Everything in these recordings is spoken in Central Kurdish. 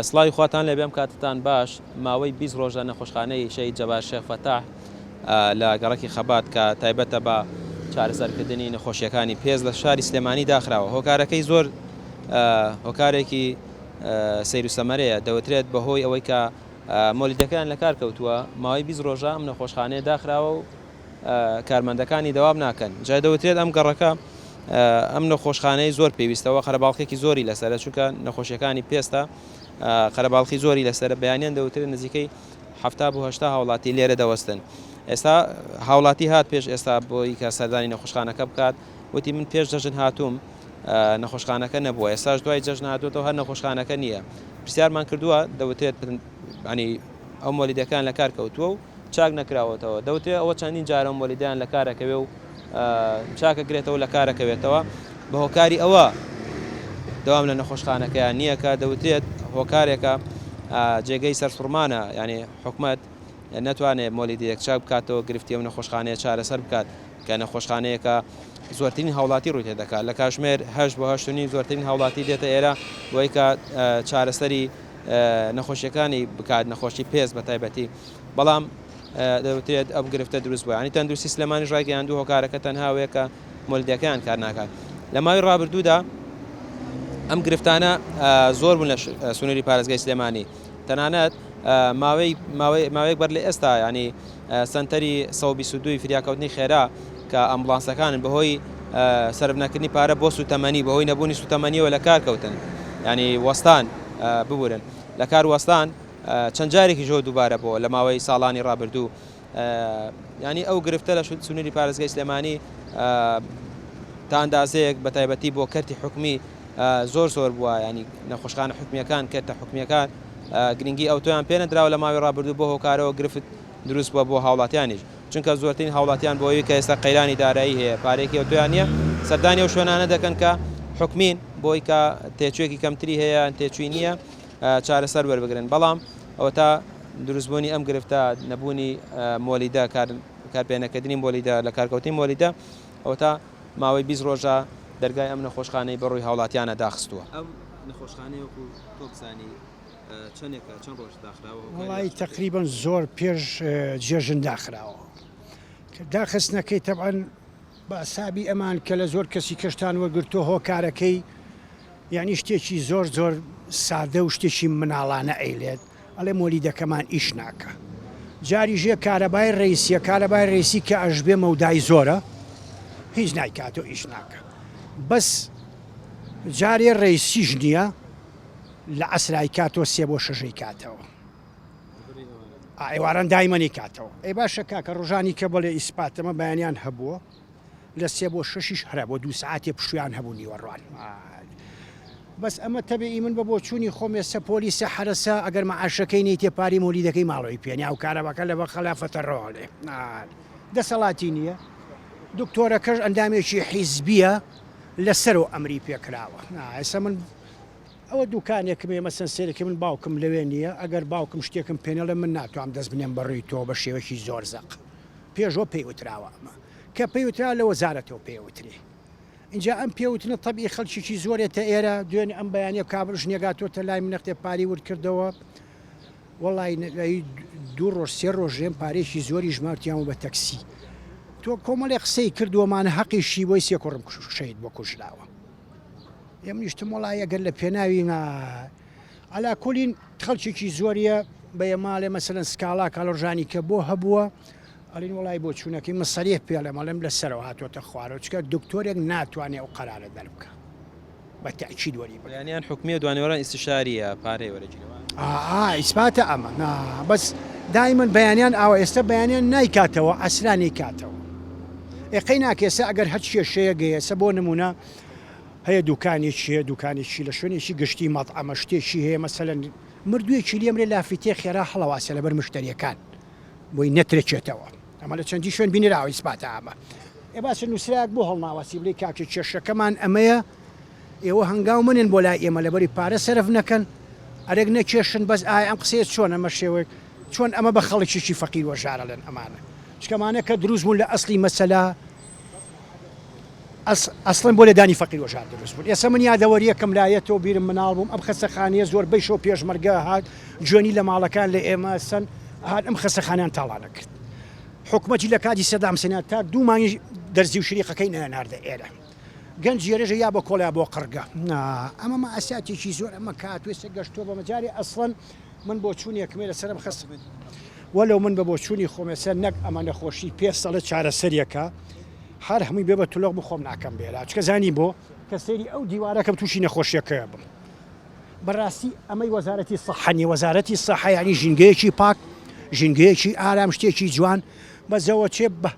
سڵاوی خواتان لێ بێم کاتتان باش ماوەی 20 ڕۆژە نەخۆشخانەی شەهید جەبار شێخ فەتاح لە گەڕەکی خەبات کە تایبەتە بە چارەسەرکردنی نەخۆشیەکانی پێز لە شاری سلێمانی داخراوە. هۆکارەکەی زۆر هۆکارێکی سەیر و سەمەرەیە، دەوترێت بەهۆی ئەوەی کە مۆلیدەکان لە کار کەوتووە ماوەی 20 ڕۆژە ئەم نەخۆشخانەیە داخراوە و کارمەندەکانی دەوام ناکەن. جا دەوترێت ئەم گەڕەکە ئەم نەخۆشخانەی زۆر پێویستەوە قەرەباڵقێکی زۆری لەسەرە، چونکە نەخۆشیەکانی پێستە قەرەباڵقی زۆری لەسەر بەیانیان دەوترێت نزیکەی 70 بۆ 80 هاوڵاتی لێرە دەوەستن. ئێستا هاوڵاتی هات پێش ئێستا بۆی کە سەردانی نەخۆشخانەکە بکات، وتی من پێش جەژن هاتووم نەخۆشخانەکە نەبووە، ئێستاش دوای جەژن هاتووەتەوە هەر نەخۆشخانەکە نییە. پرسیارمان کردووە دەوترێت ئەنی ئەو مۆلیدەکان لە کار کەوتووە و چاک نەکراوەتەوە، دەوترێت ئەوە چەندین جارە مۆلیدیان لە کارەکەوێ و چاکەگرێتەوە لە کارەکەوێتەوە بە هۆکاری ئەوە دەوام لە نەخۆشخانەکەیان نییە کە دەوترێت هۆکارێکە جێگەی سەرسوڕمانە، ینی حکومەت نەتوانێت مۆلیدەیەک چاک بکاتەوە گرفتی ئەو نەخۆشخانەیە چارەسەر بکات کە نەخۆشخانەیەکە زۆرترین هاوڵاتی ڕووی تێدەکات لە کاتژمێر 8 بۆ 8.5 زۆرترین هاوڵاتی دێتە ئێرە وەی کە چارەسەری نەخۆشیەکانی بکات، نەخۆشی پێز بە تایبەتی. بەڵام دەوترێت ئەم گرفتە دروست بووە، ینی تەندروستی سلێمانی ڕایگەیاندوو هۆکارەکە تەنهاوەیە کە مۆلیدەکەیان کار ناکات. لە ماوەی ڕابردوودا ئەم گرفتانە زۆر بوون لە سنووری پارێزگای سلێمانی، تەنانەت ماوەیەک بەر لە ئێستا ینی سنتەری 122 فریاکەوتنی خێرا کە ئەمبولانسەکانن بەهۆی سەربنەکردنی پارە بۆ سوتەمەنی بەهۆی نەبوونی سوتەمەنیەوە لە کار کەوتن، ینی وەستان ببورن لە کار وەستان چەند جارێکی ژۆ دووبارە بۆ لە ماوەی ساڵانی ڕابردوو. ینی ئەو گرفتە لە سنووری پارێزگای سلێمانی تا ئەندازەیەک بە تایبەتی بۆ کەرتی حکومی زۆر بووە، ینی نەخۆشخانە حکومیەکان کەرتە حکومیەکان گرنگی ئەوتۆیان پێ نەدراوە لە ماوەی ڕابردوو بۆ هۆکارەوە گرفت دروست بووە بۆ هاوڵاتیانیش، چونکە زۆرترین هاوڵاتیان بۆ ئەوەی کە ئێستا قەیرانی دارایی هەیە پارێکی ئەوتۆیان نییە سەردانی ئەو شوێنانە دەکەن کە حکومین بۆی کە تێچوێکی کەمتری هەیە تێچووی نییە چارەسەر وەربگرن. بەڵام ئەوە تا دروستبوونی ئەم گرفتە نەبوونی مۆلیدە کارپێنەکردنی مۆلیدە لە کارکەوتنی مۆلیدە ئەوە تا ماوەی 20 ڕۆژە دەرگای ئەم نەخۆشخانەی بەڕووی هاوڵاتیانە داخستووە. ئەم نەخۆشخانەی وەکو تۆبزانی چەندێکە چەند ڕۆژ داخراوە؟ وڵی تقریبان زۆر پێش جێژن داخراوە کە داخستنەکەی تەبعەن بە ئەسابی ئەمان کە لە زۆر کەسی کەشتان وەرگرتووە هۆکارەکەی یعنی شتێکی زۆر سادە و شتێکی مناڵانە ئەیلێت ئەڵێ مۆلیدەکەمان ئیش ناکە. جاری ژێ کارەبای ڕیسی کە ئەژبێ مەودای زۆرە هیچ نایکاتەوە ئیش ناکە، بەس جارێ ڕیسیش نییە لە ئەسرای کاتەوە 3 بۆ 6 کاتەوە ئێواران دایمەنی کاتەوە. ئەی باشە کاکە ڕۆژانی کە بەڵێ ئیسپاتەمە بەیانیان هەبووە لە 3 بۆ 6 هەرە بۆ 2 ساعتێ پشویان هەبوو نیوەڕوان. بەس ئەمە تەبێ من بە بۆ چوونی خۆم ئێستا پۆلیسە حرەسە ئەگەر مەعاشەکەی نەیتێ پاری مۆلیدەکەی ماڵەوەی پێنیا و کارەبەکە لە بە خەلافەتە ڕۆڵێ دەسەڵاتی نییە. دکتۆرەکەش ئەندامێکی حیزبیە لەسەرەوە ئەمری پێکراوە. ئێستا من ئەوە دوکانێکمێ مەسەن سێرەکە من باوکم لەوێ نییە، ئەگەر باوکم شتێکم پێنەڵە من ناتوانم دەست بنێم بەڕووی تۆ بە شێوەکی زۆر زەق پێشەوە پێیوتراوە ئەمە کە پێیوترا لە وەزارەتەوە پێوتری. اینجا ئەم پێوتنە تەبی خەڵکیی زۆرێتە ئێرە دوێنێ ئەم بەیانە کابرش نێگاتۆتە لای منەختێ پاری ورد کردەوە. وەڵی 2 ڕۆژ 3 ڕۆژێم پارێکی زۆری ژمارتیان بە تەکسی. تۆ کۆمەڵێ قسەی کردووەمانە حەقیشی بۆی 3 کوڕم شەید بۆ کوژراوە. ئێم نیشتم وڵای ئەگەر لە پێناوی ئەلا کۆلین خەڵکێکی زۆریە بە ماڵێ مەسەرەن سکاڵا کاڵۆژانی کە بۆ هەبووە ئەلین وڵای بۆ چوونەکەی مەسەریح پێڵێمەڵێم لەسەرەوە هاتوۆتە خوارەوە چکە دکتۆرێک ناتوانێت ئەو قەرارە دەربکە بە تەئکید وەری بەیانیان حکومیە دوانێوەران ئیستیشاریە پارەی وەرەگیرەوە ئیسپاتە ئەمە بەس دایمەن بەیانیان ئاوە ئێستا بەیانیان نایکاتەوە ئەسرانی کاتەوە ئێقەی ناکێسە ئەگەر هەچ کێشەیە گەیەسە بۆ نمونە هەیە دوکانێکی لە شوێنێکی گشتی مەطعەمە شتێکی هەیە مەسەلەن مردوویەکی لێمرێ لافیتێ خێرا هەڵەواسە لەبەر مشتریەکان بۆی نەترێکێتەوە ئەمە لە چەندی شوێن بینراوە ئیسپاتە ئەمە ئێ باشە نووسراک بۆ هەڵناواسی بڵێ کاکە کێشەکەمان ئەمەیە ئێوە هەنگاو منێن بۆ لای ئێمە لەبەری پارە سەرف نەکەن ئەرێک نەکێشن بەس ئایا ئەم قسەیە چۆن ئەمە شێوەیە چۆن ئەمە بە خەڵکیشی فەقیر وەژارە لەن ئەمانە چکەمانە کە دروست بوون لە ئەسلی مەسەلا ئەسڵن بۆ لێدانی فەقیر وەژار دروست بوون. ئێستا من یادەوەریەکەم لایەتەوە بیرم مناڵ بووم ئەم خەستەخانەیە زۆربەی شەو پێشمەرگە هات جوێنی لە ماڵەکان لە ئێمە سن هات ئەم خەستەخانیان تاڵانە کرد. حکومەتی لە کاتی سەدام حوسێن تا دوو مانگی دەرزی و شریقەکەی نەناردە ئێرە. گەنج ێرەژە یا بە کۆڵیا بۆ قڕگە. ئەمە ئەساتێکی زۆر ئەمە کاتوێسە گەشتۆ بە مەجاری ئەسڵەن من بۆ چوونیەکمێ لەسەرم خست وەلو من بە بۆ چوونی خۆمێسە نەک ئەمە نەخۆشی پێ سەڵە چارەسەریەکە هەر هەمووی بێ بە تولۆق بخۆم ناکەم بێرا چکە زانی بۆ کە سێری ئەو دیوارەکەم تووشی نەخۆشیەکەیە بم. بەڕاستی ئەمەی وەزارەتی سەحەنی وەزارەتی سەحە ینی ژینگەیەکی پاک ژینگەیەکی ئارام شتێکی جوان بەزەوە چێ بە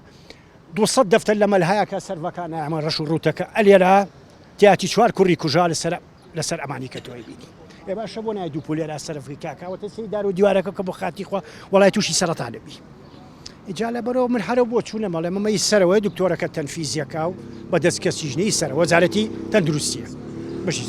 200 دەفتەر لە مەلهایەکە سەرڤەکان ئەمە ڕەش و ڕوتەکە ئەلێرا تیاتی چوار کوڕی کوژا لەسەر ئەمانی کە تۆی بینی. ێ باشە بۆ نای دوو پولێرا سەرفی کاکەوەتە سەری دار و دیوارەکە کە بۆ خاتی خوا وڵای تووشی سەرەتا دەبی. ئیجا لە بەرەوە من هەرە بۆ چوونە مەڵێ مەمەی سەرەوەی دکتۆرەکە تەنفیزیەکە و بە دەستکەسیژنەی سەر وەزارەتی تەندروستیە بەشی